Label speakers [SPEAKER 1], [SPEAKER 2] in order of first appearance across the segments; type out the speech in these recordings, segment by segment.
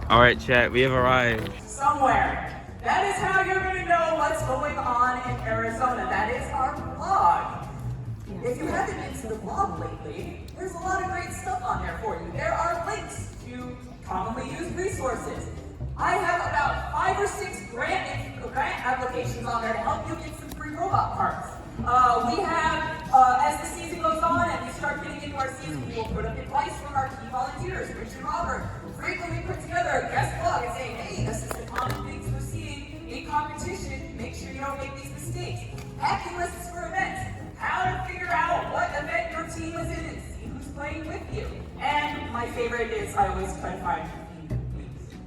[SPEAKER 1] All right, chat, we have arrived.
[SPEAKER 2] Somewhere. That is how you're going to know what's going on in Arizona. That is our blog. If you haven't been to the blog lately, there's a lot of great stuff on there for you. There are links to commonly used resources. I have about 5 or 6 grant applications on there to help you get some free robot parts. We have, as the season goes on and we start getting into our season, we will put up advice from our key volunteers, Rich and Robert. Frequently put together a guest blog and say, hey, this is the common things we're seeing in competition. Make sure you don't make these mistakes. Hacking lists for events. How to figure out what event your team is in and see who's playing with you. And my favorite is I always try to find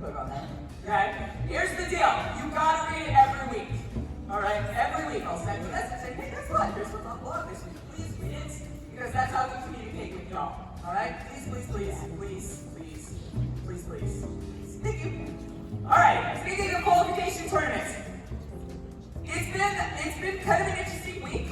[SPEAKER 2] click on that. Okay? Here's the deal. You gotta read it every week. Alright? Every week I'll send you a message saying, hey, guess what? Here's what's on the blog this week. Please read it. Because that's how we communicate with y'all. Alright? Please, please, please, please, please, please, please. Thank you. Alright, speaking of qualification tournaments. It's been kind of an interesting week.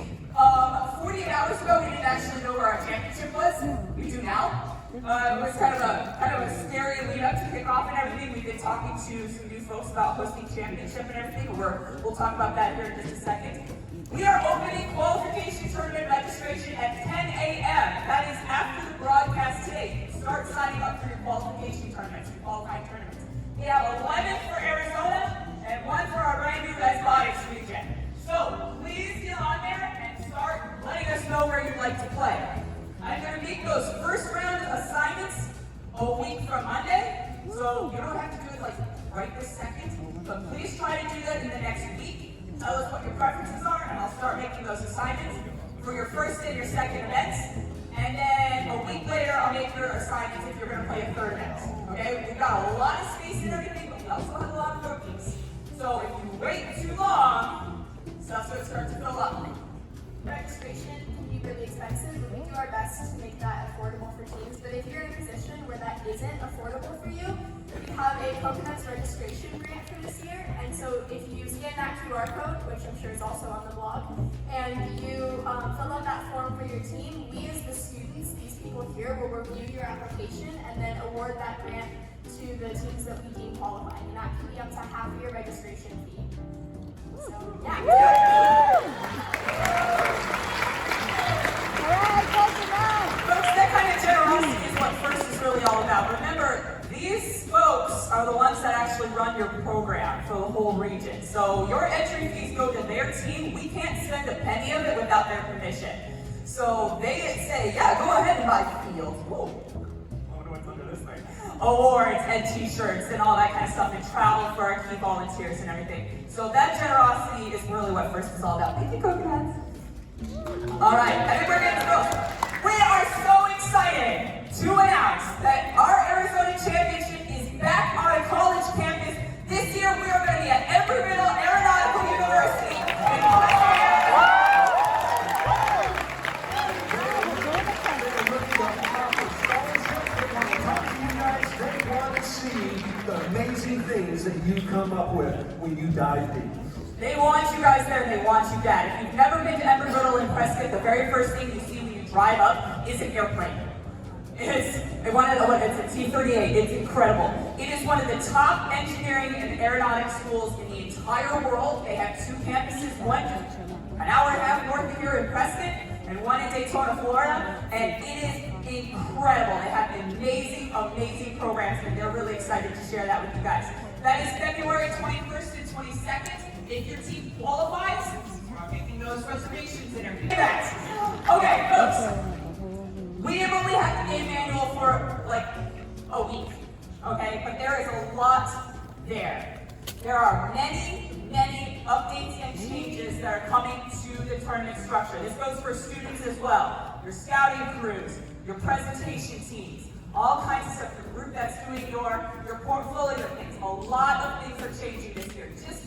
[SPEAKER 2] 48 hours ago, we didn't actually know where our championship was. We do now. It was kind of a scary lead up to kickoff and everything. We've been talking to some new folks about hosting championship and everything. We'll talk about that here in just a second. We are opening qualification tournament registration at 10 a.m. That is after the broadcast today. Start signing up for your qualification tournaments, your qualifying tournaments. We have 11 for Arizona and 1 for our brand new Robotics region. So please get on there and start letting us know where you'd like to play. I'm going to make those first round assignments a week from Monday, so you don't have to do it like right this second, but please try to do that in the next week. Tell us what your preferences are, and I'll start making those assignments for your first and your second events. And then a week later, I'll make your assignments if you're going to play a third event. Okay? We've got a lot of space and everything, but we also have a lot of rookies. So if you wait too long, stuff's going to start to fill up.
[SPEAKER 3] Registration can be really expensive, but we do our best to make that affordable for teams. But if you're in a position where that isn't affordable for you, we have a Coconuts registration grant for this year. And so if you scan that QR code, which I'm sure is also on the blog, and you fill out that form for your team, we as the students, these people here, will review your application and then award that grant to the teams that we deem qualifying. And that can be up to half of your registration fee. So, yeah.
[SPEAKER 2] Folks, that kind of generosity is what FIRST is really all about. Remember, these folks are the ones that actually run your program for the whole region. So your entry fees go to their team. We can't spend a penny of it without their permission. So they say, yeah, go ahead and buy fields. Whoa. I wonder what's under this thing. Awards and t-shirts and all that kind of stuff, and travel for our key volunteers and everything. So that generosity is really what FIRST is all about. Thank you, Coconuts. All right, I think we're getting close. We are so excited to announce that our Arizona Championship is back on a college campus. This year we are going to be at Embry-Riddle Aeronautical University.
[SPEAKER 4] They want to see the amazing things that you come up with when you dive deep.
[SPEAKER 2] They want you guys there and they want you dead. If you've never been to Embry-Riddle in Prescott, the very first thing you see when you drive up is an airplane. It's a T-38. It's incredible. It is one of the top engineering and aeronautics schools in the entire world. They have 2 campuses, one an hour and a half north of here in Prescott, and one in Daytona, Florida. And it is incredible. They have amazing, amazing programs, and they're really excited to share that with you guys. That is February 21st and 22nd. If your team qualifies, start making those reservations and everything. Okay, folks. We have only had the game manual for like a week, okay? But there is a lot there. There are many, many updates and changes that are coming to the tournament structure. This goes for students as well. Your scouting crews, your presentation teams, all kinds of stuff. The group that's doing your portfolio things. A lot of things are changing this year. Just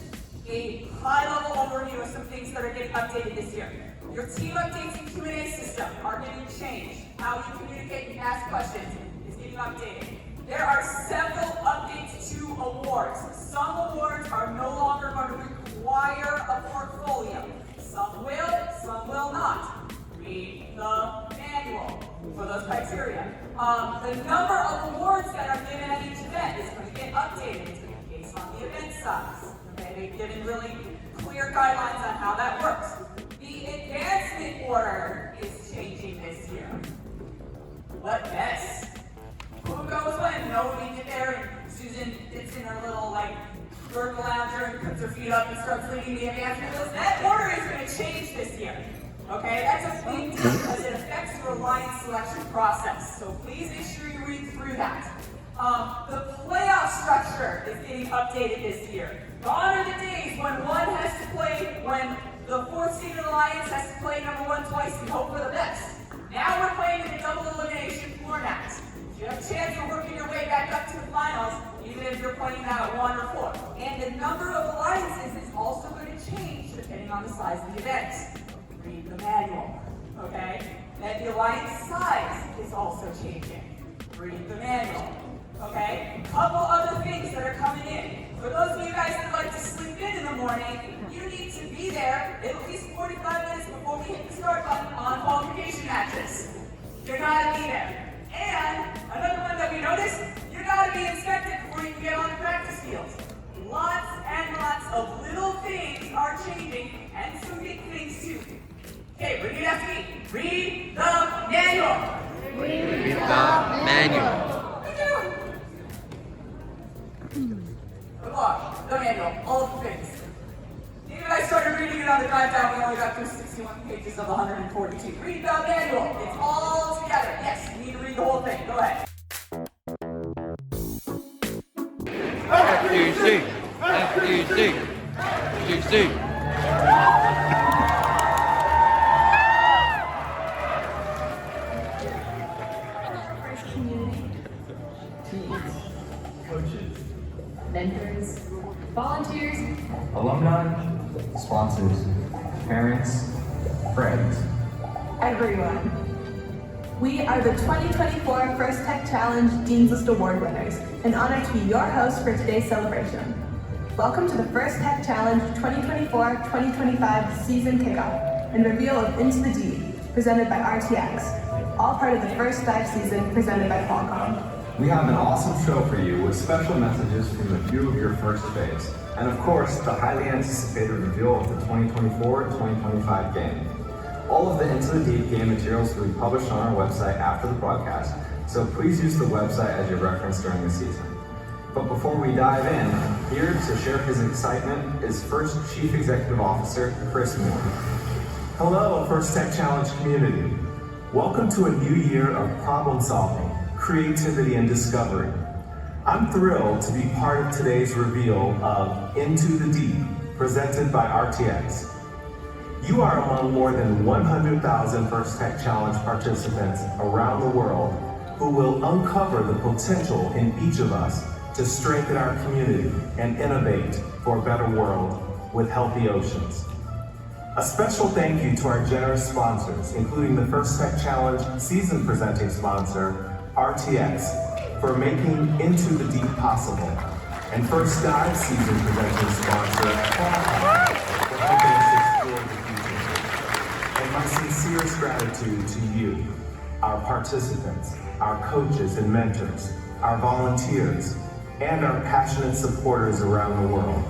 [SPEAKER 2] a high-level overview of some things that are getting updated this year. Your team updates and Q&A system are getting changed. How you communicate and ask questions is getting updated. There are several updates to awards. Some awards are no longer going to require a portfolio. Some will not. Read the manual for those criteria. The number of awards that are given at each event is going to get updated. size. Okay, they've given really clear guidelines on how that works. The advancement order is changing this year. What mess? Who goes when? Nobody get there, and Susan gets in her little vertical lounger and puts her feet up and starts leading the advancement list. That order is going to change this year. Okay, that's a big deal because it affects your alliance selection process. So please make sure you read through that. The playoff structure is getting updated this year. Gone are the days when when the fourth seeded alliance has to play number one twice and hope for the best. Now we're playing in a double elimination format. You have a chance of working your way back up to the finals, even if you're playing now at 1 or 4. And the number of alliances is also going to change depending on the size of the event. Read the manual, okay? And the alliance size is also changing. Read the manual, okay? Couple other things that are coming in. For those of you guys that like to sleep in the morning, you need to be there at least 45 minutes before we hit the start button on qualification matches. You're gotta be there. And another one that we noticed, you gotta be inspected before you can get on the practice fields. Lots and lots of little things are changing, and some big things too. Okay, repeat after me. Read the manual.
[SPEAKER 1] Read the manual.
[SPEAKER 2] Good luck. The manual. All of the things. Even I started reading it on the drive down, we only got through 61 pages of 142. Read the manual. It's all together. Yes, you need to read the whole thing. Go ahead.
[SPEAKER 1] FTC. FTC. FTC.
[SPEAKER 5] Mentors, volunteers,
[SPEAKER 6] alumni, sponsors, parents, friends.
[SPEAKER 5] everyone. We are the 2024 First Tech Challenge Dean's List Award winners, and honored to be your host for today's celebration. Welcome to the First Tech Challenge 2024-2025 season kickoff and reveal of Into the Deep, presented by RTX, all part of the First Dive season presented by Qualcomm.
[SPEAKER 6] We have an awesome show for you with special messages from a few of your first phase. And of course, the highly anticipated reveal of the 2024-2025 game. All of the Into the Deep game materials will be published on our website after the broadcast, so please use the website as your reference during the season. But before we dive in, here to share his excitement is First Chief Executive Officer, Chris Moore. Hello, First Tech Challenge community. Welcome to a new year of problem solving, creativity, and discovery. I'm thrilled to be part of today's reveal of Into the Deep, presented by RTX. You are among more than 100,000 First Tech Challenge participants around the world who will uncover the potential in each of us to strengthen our community and innovate for a better world with healthy oceans. A special thank you to our generous sponsors, including the First Tech Challenge season presenting sponsor, RTX, for making Into the Deep possible, and First Dive season presenting sponsor, Qualcomm, for helping us explore the future. And my sincerest gratitude to you, our participants, our coaches and mentors, our volunteers, and our passionate supporters around the world.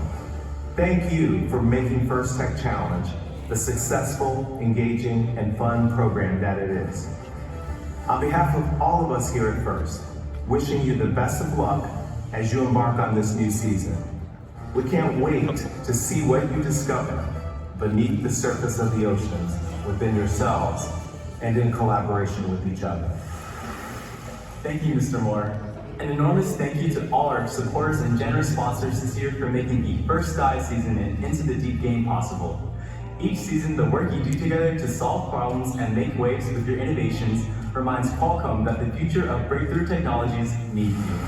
[SPEAKER 6] Thank you for making First Tech Challenge the successful, engaging, and fun program that it is. On behalf of all of us here at First, wishing you the best of luck as you embark on this new season. We can't wait to see what you discover beneath the surface of the oceans, within yourselves, and in collaboration with each other.
[SPEAKER 7] Thank you, Mr. Moore. An enormous thank you to all our supporters and generous sponsors this year for making the First Dive season and Into the Deep game possible. Each season, the work you do together to solve problems and make waves with your innovations reminds Qualcomm that the future of breakthrough technologies needs you.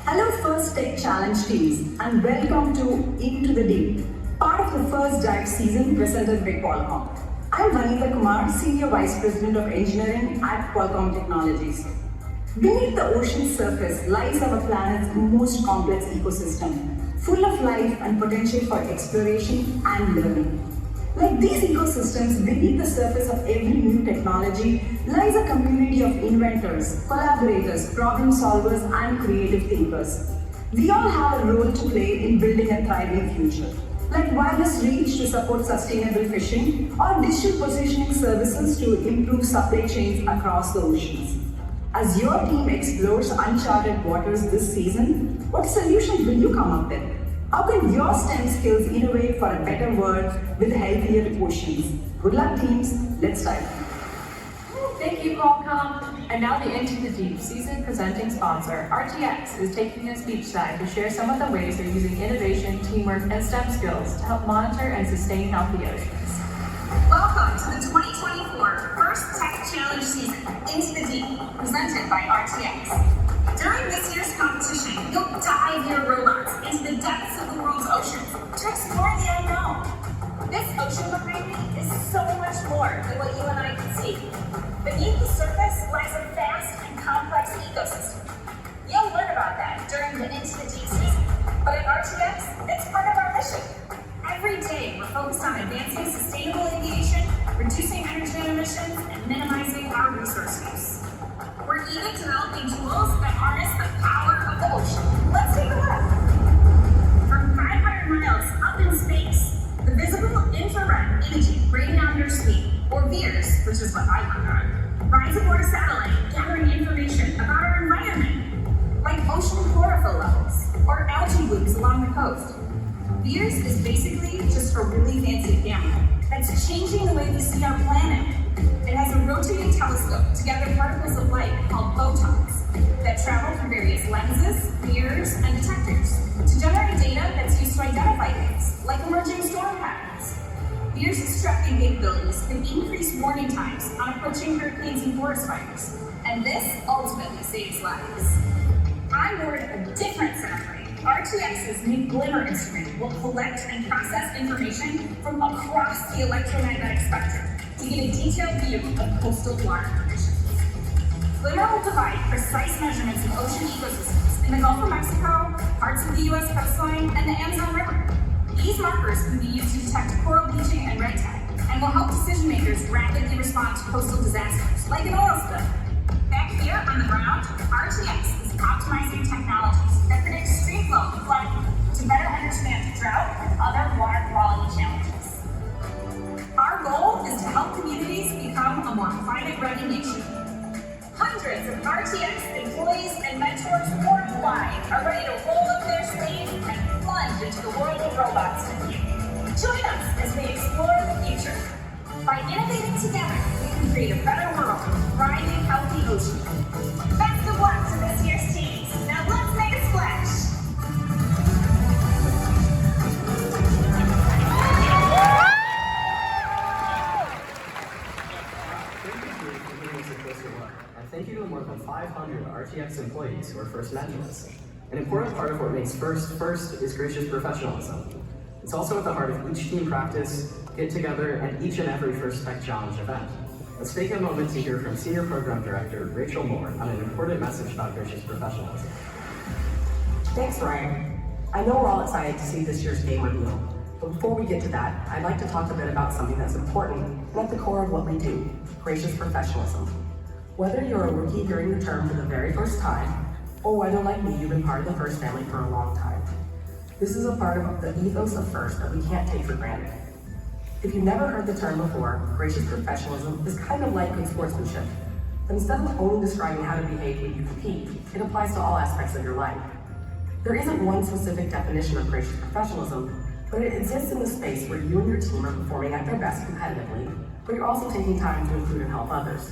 [SPEAKER 8] Hello First Tech Challenge teams, and welcome to Into the Deep, part of the First Dive season presented by Qualcomm. I'm Vanitha Kumar, Senior Vice President of Engineering at Qualcomm Technologies. Beneath the ocean's surface lies our planet's most complex ecosystem, full of life and potential for exploration and learning. Like these ecosystems, beneath the surface of every new technology lies a community of inventors, collaborators, problem solvers, and creative thinkers. We all have a role to play in building a thriving future, like wireless reach to support sustainable fishing or digital positioning services to improve supply chains across the oceans. As your team explores uncharted waters this season, what solutions will you come up with? How can your STEM skills innovate for a better world with healthier oceans? Good luck, teams. Let's dive in.
[SPEAKER 9] Thank you, Qualcomm. And now the Into the Deep season presenting sponsor, RTX, is taking us beachside to share some of the ways they're using innovation, teamwork, and STEM skills to help monitor and sustain healthy oceans.
[SPEAKER 10] Welcome to the 2024 First Tech Challenge season, Into the Deep, presented by RTX. During this year's competition, you'll dive your robots into the depths of the world's oceans to explore the unknown. This ocean behind me is so much more than what you and I can see. Beneath the surface lies a vast and complex ecosystem. You'll learn about that during the Into the Deep season. But at RTX, it's part of our mission. Every day, we're focused on advancing sustainable aviation, reducing energy emissions, and minimizing our resource use. We're even developing tools that harness the power of the ocean. Let's take a look. From 500 miles up in space, the visible infrared imaging radiometer speed, or VIIRS, which is what I work on, rides aboard a satellite gathering information about our environment, like ocean chlorophyll levels or algae blooms along the coast. VIIRS is basically just a really fancy camera that's changing the way we see our planet. It has a rotating telescope to gather particles of light called photons that travel through various lenses, mirrors, and detectors to generate data that's used to identify things, like emerging storm patterns. VIIRS' extracting capabilities can increase warning times on approaching hurricanes and forest fires, and this ultimately saves lives. I'm aboard a different satellite. RTX's new Glimmer instrument will collect and process information from across the electromagnetic spectrum to get a detailed view of coastal water conditions. Glimmer will provide precise measurements of ocean ecosystems in the Gulf of Mexico, parts of the U.S. coastline, and the Amazon River. These markers can be used to detect coral bleaching and red tide, and will help decision makers rapidly respond to coastal disasters, like an oil spill. Back here on the ground, RTX is optimizing technologies that predict stream flow and flooding to better understand drought and other water quality challenges. Our goal is to help communities become a more climate-ready nation. Hundreds of RTX employees and mentors worldwide are ready to roll up their sleeves and plunge into the world of robots with you. Join us as we explore the future. By innovating together, we can create a better world with a thriving, healthy ocean. Best of luck to this year's teams. Now let's make a splash.
[SPEAKER 11] Thank you to the more than 500 RTX employees who are first mentors. An important part of what makes first is gracious professionalism. It's also at the heart of each team practice, get together, and each and every First Tech Challenge event. Let's take a moment to hear from Senior Program Director Rachel Moore on an important message about gracious professionalism.
[SPEAKER 12] Thanks, Ryan. I know we're all excited to see this year's game reveal, but before we get to that, I'd like to talk a bit about something that's important and at the core of what we do, gracious professionalism. Whether you're a rookie hearing the term for the very first time, or whether like me, you've been part of the First family for a long time. This is a part of the ethos of First that we can't take for granted. If you've never heard the term before, gracious professionalism is kind of like good sportsmanship. But instead of only describing how to behave when you compete, it applies to all aspects of your life. There isn't one specific definition of gracious professionalism, but it exists in the space where you and your team are performing at their best competitively, but you're also taking time to include and help others.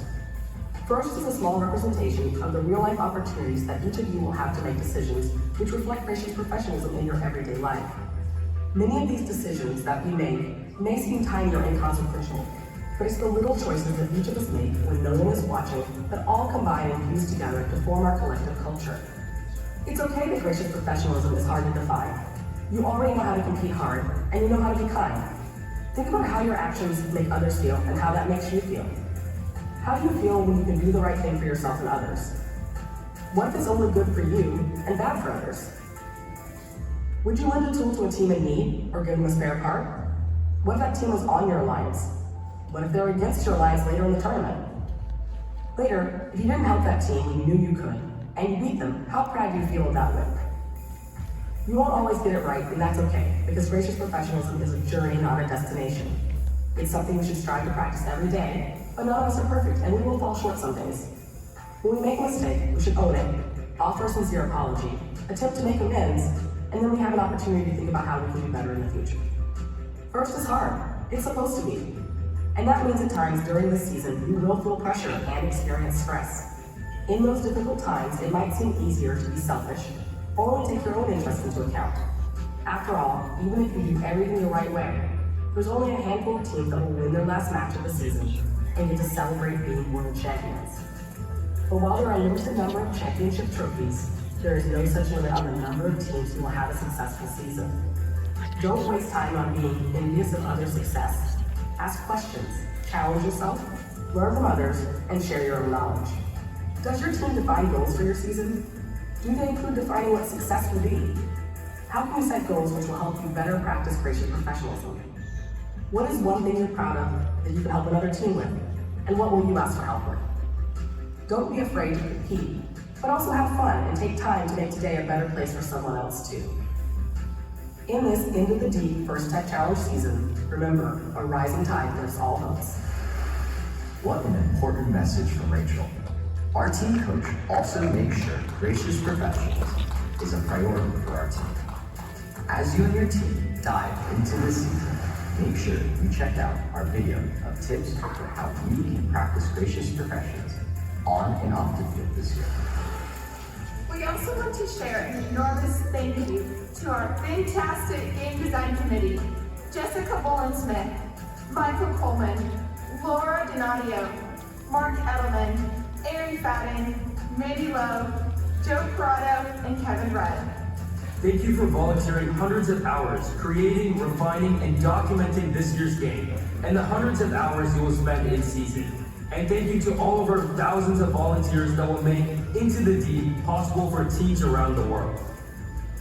[SPEAKER 12] First is a small representation of the real-life opportunities that each of you will have to make decisions which reflect gracious professionalism in your everyday life. Many of these decisions that we make may seem tiny or inconsequential, but it's the little choices that each of us make when no one is watching that all combine and fuse together to form our collective culture. It's okay that gracious professionalism is hard to define. You already know how to compete hard, and you know how to be kind. Think about how your actions make others feel and how that makes you feel. How do you feel when you can do the right thing for yourself and others? What if it's only good for you and bad for others? Would you lend a tool to a team in need or give them a spare part? What if that team was on your alliance? What if they're against your alliance later in the tournament? Later, if you didn't help that team when you knew you could, and you beat them, how proud do you feel of that win? You won't always get it right, and that's okay, because gracious professionalism is a journey, not a destination. It's something we should strive to practice every day, but none of us are perfect, and we will fall short some days. When we make a mistake, we should own it, offer a sincere apology, attempt to make amends, and then we have an opportunity to think about how we can do better in the future. First is hard. It's supposed to be. And that means at times during this season, you will feel pressure and experience stress. In those difficult times, it might seem easier to be selfish or only take your own interests into account. After all, even if you do everything the right way, there's only a handful of teams that will win their last match of the season and get to celebrate being world champions. But while there are a limited number of championship trophies, there is no such limit on the number of teams who will have a successful season. Don't waste time on being envious of others' success. Ask questions, challenge yourself, learn from others, and share your own knowledge. Does your team define goals for your season? Do they include defining what success will be? How can you set goals which will help you better practice gracious professionalism? What is one thing you're proud of that you can help another team with? And what will you ask for help with? Don't be afraid to compete, but also have fun and take time to make today a better place for someone else too. In this Into the Deep First Tech Challenge season, remember, a rising tide lifts all boats.
[SPEAKER 13] What an important message from Rachel. Our team coach also makes sure gracious professionalism is a priority for our team. As you and your team dive into this season, make sure you check out our video of tips for how you can practice gracious professionalism on and off the field this year.
[SPEAKER 3] We also want to share an enormous thank you to our fantastic game design committee, Jessica Bolin-Smith, Michael Coleman, Laura Donadio, Mark Edelman, Aaron Fadden, Mandy Lowe, Joe Corrado, and Kevin Rudd.
[SPEAKER 7] Thank you for volunteering hundreds of hours, creating, refining, and documenting this year's game, and the hundreds of hours you will spend in season. And thank you to all of our thousands of volunteers that will make Into the Deep possible for teams around the world.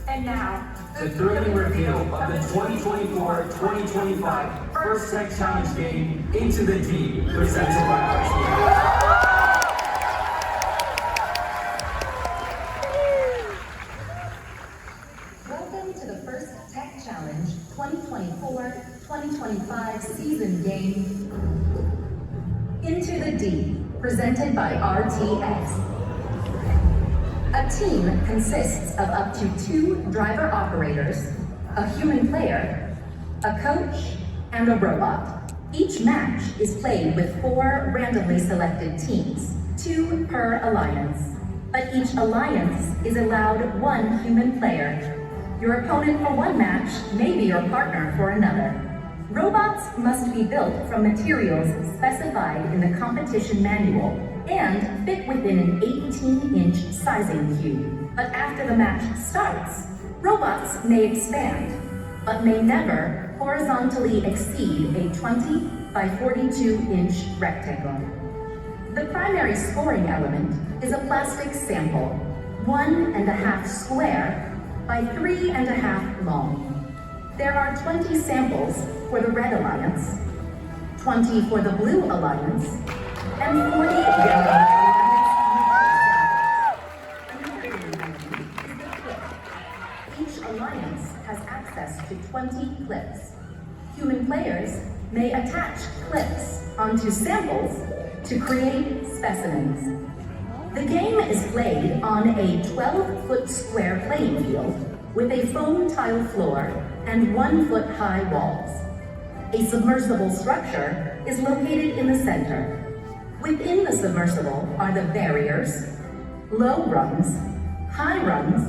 [SPEAKER 3] And now,
[SPEAKER 7] The thrilling reveal of the 2024-2025 First Tech Challenge game, Into the Deep, presented by RTX.
[SPEAKER 8] Welcome to the First Tech Challenge 2024-2025 season game, Into the Deep, presented by RTX. A team consists of up to 2 driver operators, a human player, a coach, and a robot. Each match is played with 4 randomly selected teams, 2 per alliance. But each alliance is allowed 1 human player. Your opponent for one match may be your partner for another. Robots must be built from materials specified in the competition manual and fit within an 18-inch sizing cube. But after the match starts, robots may expand, but may never horizontally exceed a 20 by 42-inch rectangle. The primary scoring element is a plastic sample, 1.5 square by 3.5 long. There are 20 samples for the Red Alliance, 20 for the Blue Alliance, and 40 Yellow Alliance. Each alliance has access to 20 clips. Human players may attach clips onto samples to create specimens. The game is played on a 12-foot square playing field with a foam tile floor and 1-foot-high walls. A submersible structure is located in the center. Within the submersible are the barriers, low rungs, high rungs,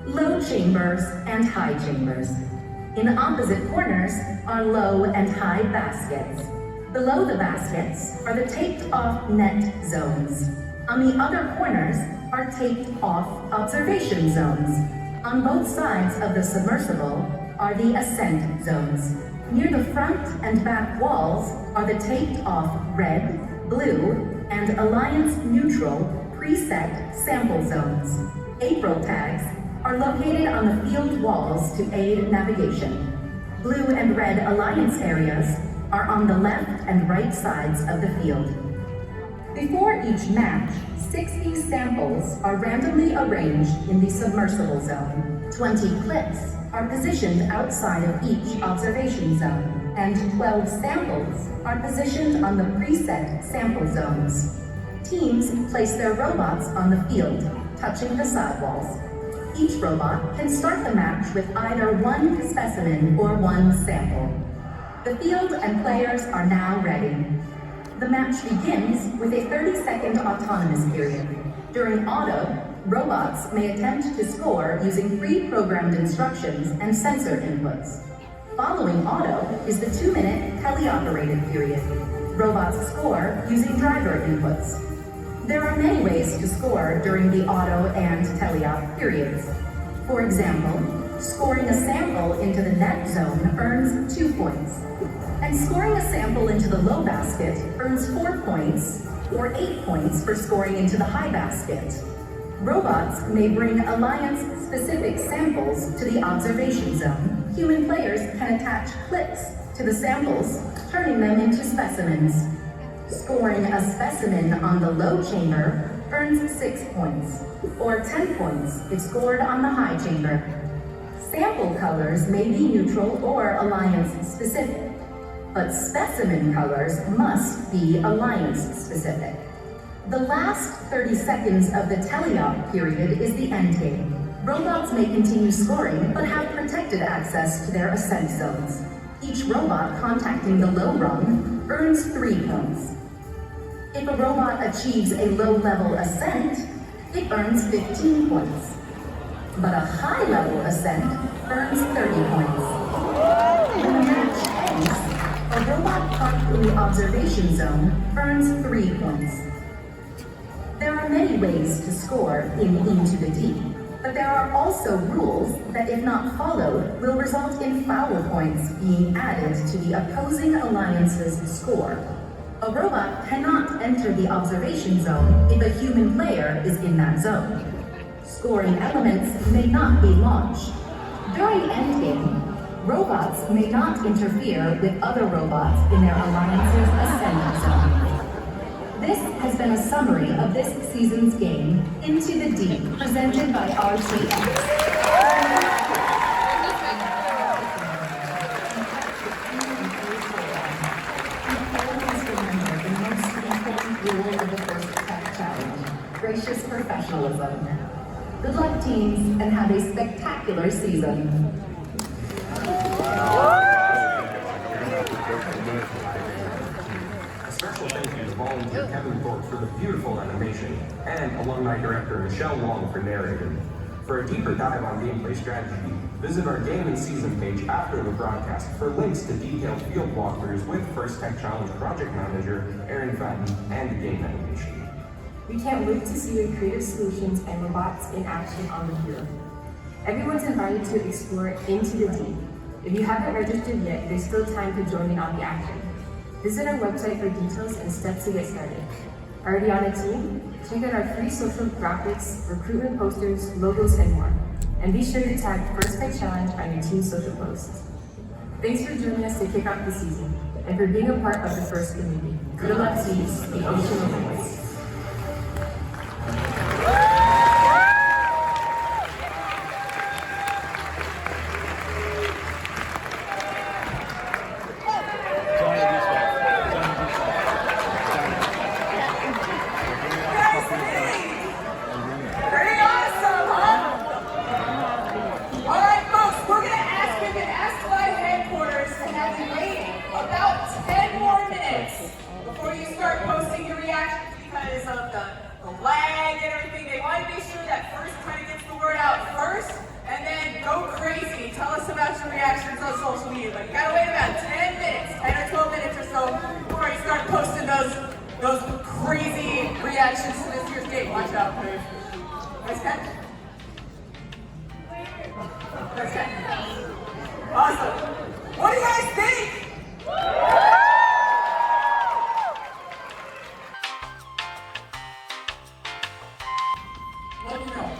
[SPEAKER 8] low chambers, and high chambers. In the opposite corners are low and high baskets. Below the baskets are the taped-off net zones. On the other corners are taped-off observation zones. On both sides of the submersible are the ascent zones. Near the front and back walls are the taped-off red, blue, and Alliance neutral preset sample zones. April tags are located on the field walls to aid navigation. Blue and red Alliance areas are on the left and right sides of the field. Before each match,
[SPEAKER 14] 60 samples are randomly arranged in the submersible zone. 20 clips are positioned outside of each observation zone, and 12 samples are positioned on the preset sample zones. Teams place their robots on the field, touching the sidewalls. Each robot can start the match with either one specimen or one sample. The field and players are now ready. The match begins with a 30-second autonomous period. During auto, robots may attempt to score using pre-programmed instructions and sensor inputs. Following auto is the 2-minute teleoperated period. Robots score using driver inputs. There are many ways to score during the auto and teleop periods. For example, scoring a sample into the net zone earns 2 points, and scoring a sample into the low basket earns 4 points, or 8 points for scoring into the high basket. Robots may bring alliance-specific samples to the observation zone. Human players can attach clips to the samples, turning them into specimens. Scoring a specimen on the low chamber earns 6 points, or 10 points if scored on the high chamber. Sample colors may be neutral or alliance-specific, but specimen colors must be alliance-specific. The last 30 seconds of the teleop period is the end game. Robots may continue scoring, but have protected access to their ascent zones. Each robot contacting the low rung earns 3 points. If a robot achieves a low-level ascent, it earns 15 points. But a high-level ascent earns 30 points. When the match ends, a robot parked in the observation zone earns 3 points. There are many ways to score in Into the Deep, but there are also rules that, if not followed, will result in foul points being added to the opposing alliance's score. A robot cannot enter the observation zone if a human player is in that zone. Scoring elements may not be launched. During endgame, robots may not interfere with other robots in their alliance's ascent zone. This has been a summary of this season's game, Into the Deep, presented by RTX. Gracious professionalism. Good luck, teams, and have a spectacular season.
[SPEAKER 6] A special thank you to volunteer Kevin Thorpe for the beautiful animation, and alumni director Michelle Wong for narrating. For a deeper dive on gameplay strategy, visit our game and season page after the broadcast for links to detailed field walkthroughs with First Tech Challenge project manager Aaron Fenton and game animation.
[SPEAKER 15] We can't wait to see your creative solutions and robots in action on the field. Everyone's invited to explore Into the Deep. If you haven't registered yet, there's still time to join in on the action. Visit our website for details and steps to get started. Already on a team? Check out our free social graphics, recruitment posters, logos, and more. And be sure to tag First Tech Challenge on your team's social posts. Thanks for joining us to kick off the season, and for being a part of the First community. Good luck to you, the Ocean Olympics.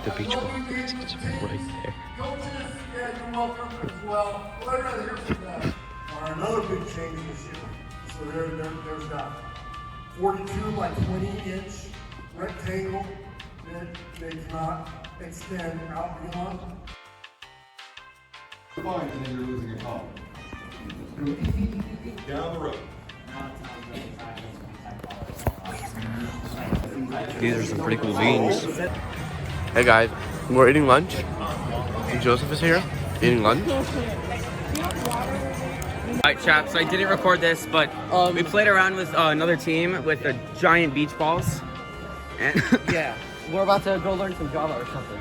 [SPEAKER 1] The beach ball is right there.
[SPEAKER 4] Coaches, yeah, you're welcome as well. What I'd rather hear from that are another big change this year. So there's that 42 by 20 inch rectangle that they cannot extend out beyond.
[SPEAKER 16] Fine, and then you're losing a column. Down the road.
[SPEAKER 1] These are some pretty cool beans. Hey guys, we're eating lunch. Joseph is here, eating lunch.
[SPEAKER 17] Alright chaps, so I didn't record this, but we played around with another team with the giant beach balls. And
[SPEAKER 18] yeah, we're about to go learn some Java or something.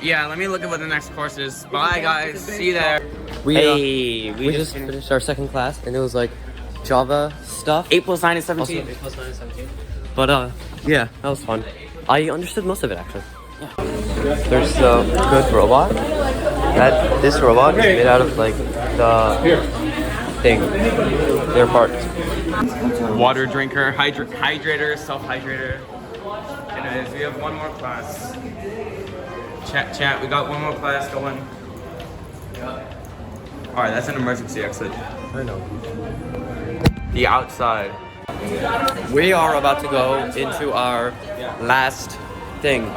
[SPEAKER 17] Yeah, let me look at what the next course is. Bye guys, see you there.
[SPEAKER 18] We just finished our second class and it was like Java stuff.
[SPEAKER 17] 8 + 9 is 17.
[SPEAKER 18] Also, 8 + 9 is 17. But yeah, that was fun. I understood most of it actually. There's the good robot. This robot is made out of like the thing. Their parts.
[SPEAKER 17] Water drinker, hydrator, self-hydrator. Anyways, we have one more class. Chat, we got one more class going. Alright, that's an emergency exit.
[SPEAKER 18] I know.
[SPEAKER 17] The outside.
[SPEAKER 18] We are about to go into our last thing.